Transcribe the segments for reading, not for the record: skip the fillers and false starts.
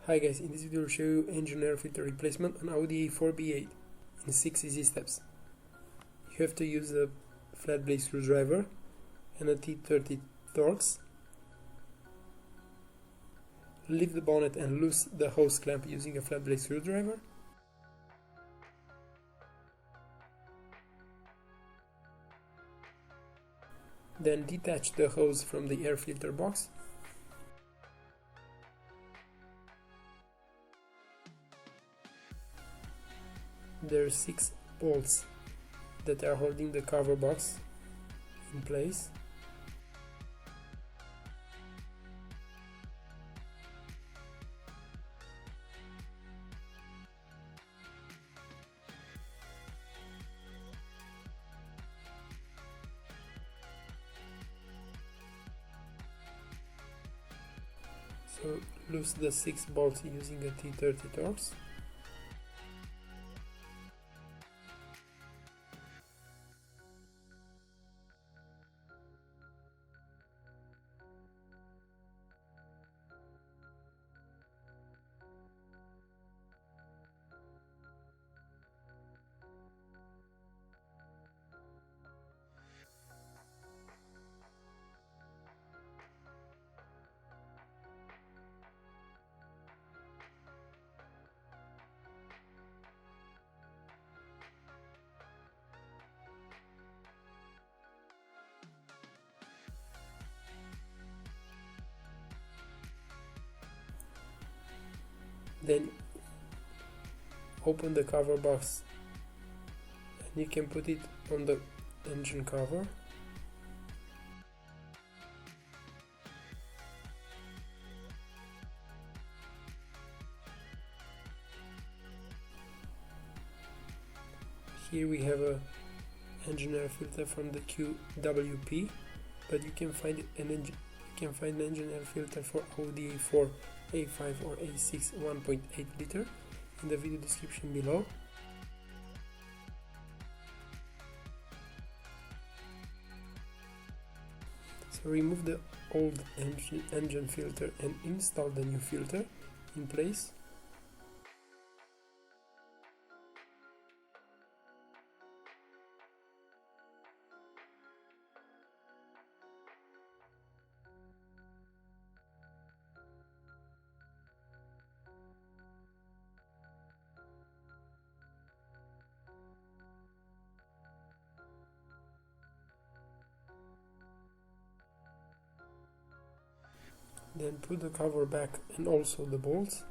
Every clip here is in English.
Hi guys, in this video I will show you engine air filter replacement on Audi A4 B8 in 6 easy steps. You have to use a flat blade screwdriver and a T30 Torx. Lift the bonnet and loose the hose clamp using a flat blade screwdriver. Then detach the hose from the air filter box. There are 6 bolts that are holding the cover box in place. So loose the 6 bolts using a T30 Torx. Then open the cover box and you can put it on the engine cover. Here we have a engine air filter from the QWP, but you can find an engine air filter for Audi A4, A5 or A6 1.8 liter in the video description below. So remove the old engine filter and install the new filter in place. Then put the cover back and also the bolts.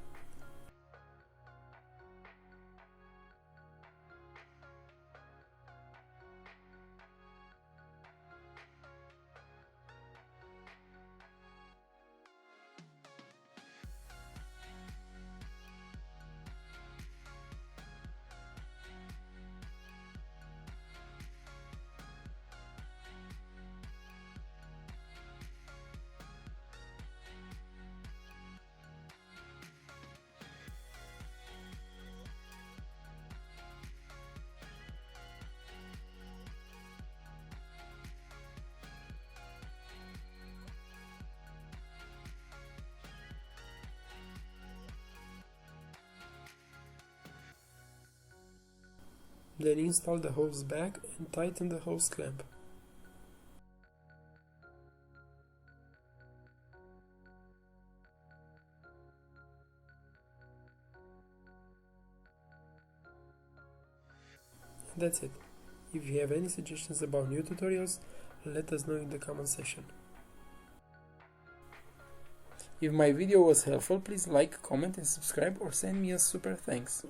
Then install the hose back and tighten the hose clamp. And that's it. If you have any suggestions about new tutorials, let us know in the comment section. If my video was helpful, please like, comment and subscribe or send me a super thanks.